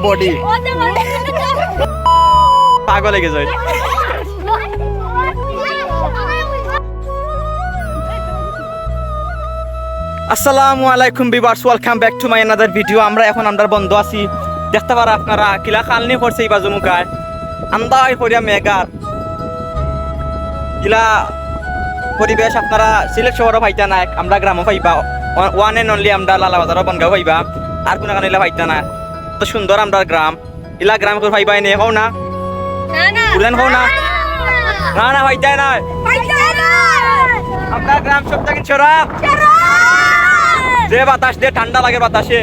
Body পাগল হয়ে গেছে। আসসালামু আলাইকুম viewers, welcome back to my another video. আমরা এখন বন্ধ আছি, দেখতে পারা আপনারা কিলা খালনি করছে এই বাজু মুখায় আমরা করিয়া মেগার কিলা পরিবেশ আপনারা সিলেট শহরও পাইতা না, আমরা গ্রামও পাইবা, ওয়ান এন্ড অনলি আমরা লালা বাজারও বনগাঁও পাইবা, আর কোনো কারণে ইলা পাইতা না। তো সুন্দর আমরা গ্রাম, ইলা গ্রাম করে পাইবা এনে হও না বললেন হও না না না পাইতাই না আমরা গ্রাম সব থেকে ছড়া যে বাতাস দিয়ে ঠান্ডা লাগে, বাতাসে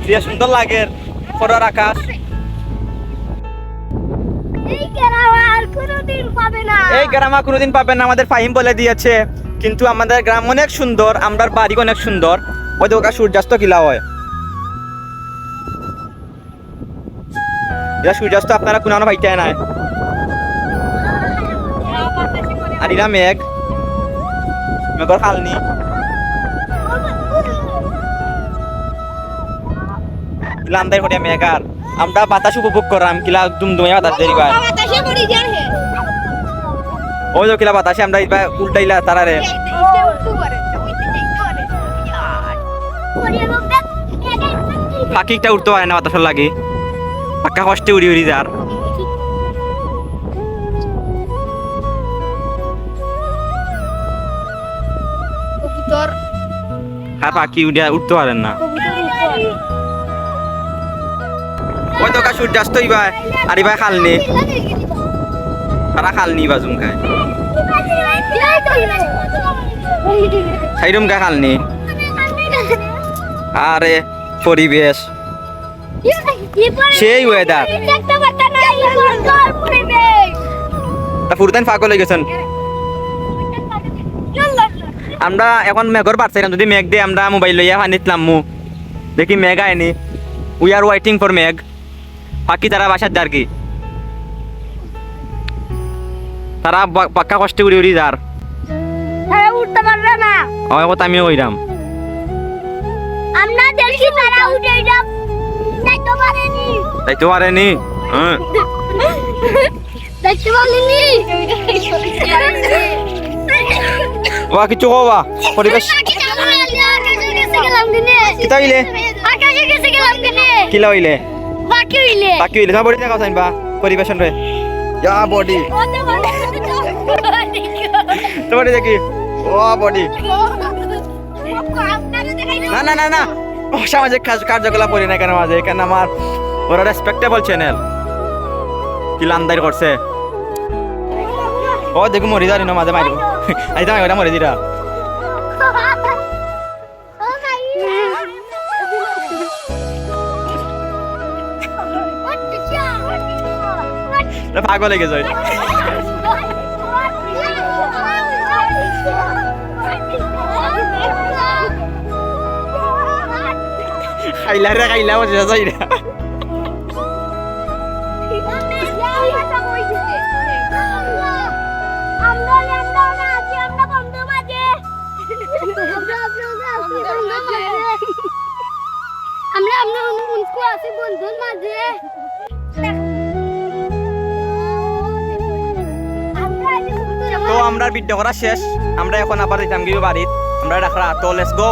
যে সুন্দর লাগে খরার আকাশ। এই গ্রাম আর কোনোদিন পাবেন না, আমাদের ফাহিম বলে দিয়েছে। কিন্তু আমাদের গ্রাম অনেক সুন্দর, আমরার বাড়ি অনেক সুন্দর। ওই তো সূর্যাস্ত কিলা হয়, এটা সূর্যাস্ত আপনারা কোনো পাইতে নাই। আর ইরা মেঘ মেঘর খালনি লান্দাই হরিয়া মেঘার আমরা বাতাস উপভোগ করাম কিলা দুমদুমিয়া বাতাস দেরি ভাই। ওই তো কিলা বাতাসে আমরা উল্টাইলা তারারে পাখিটা উঠতে পারে না বাতাসের লাগে, পাক্কা কষ্টে উড়ি উড়ি যার। আর পাখি উঠতে পারেন না। ওই তো সূর্যাস্ত ইবা আর ইবা খালনি, তারা খালনি বাজুম খায় খাইরুম গা খালনি। আরে পরিবেশ সেই ওয়েদার ফুরতান ফাঁক হয়ে গেছেন। আমরা এখন মেঘর পাচ্ছিলাম, যদি মেঘ দিয়ে আমরা মোবাইল লইয়া পানিতলাম মু দেখি মেঘ আয়নি। উই আর ওয়েটিং ফর মেঘ। পাখি তারা বাসার যার কি তারা পাক্কা কষ্টে উড়ি উড়ি যার উঠতে পারবে না। ওই কথা আমিও কইরাম, আমরা দেখি তারা উঠে যাব যাইতে পারেনি, যাইতে পারেনি, হ্যাঁ যাইতে পারেনি। ওয়া কিছু কবা পরিবেশ কিতা হইলে আকাশে গেছে গেলাম দিনে কিলা হইলে বাকি হইলে না বডি দেখা চাইবা পরিবেশন রে যা বডি তো বডি দেখি ও বডি না না না না সামাজিক কার্যকলাপ করি না কেন মাঝে, এখানে আমার ওরা রেসপেক্টেবল চ্যানেল কি লান্দাই করছে। ও দেখো মরি যারি না মাঝে মাইরো আই দাম ওটা মরে দিরা পাগল লেগে যায়। খাইলা রে খাইলা বসে যাই রে তো আমরা ভিডিও করা শেষ, আমরা এখন আবার যেতাম গিয়ে বাড়িত আমরা ডাকরা। তো লেটস গো।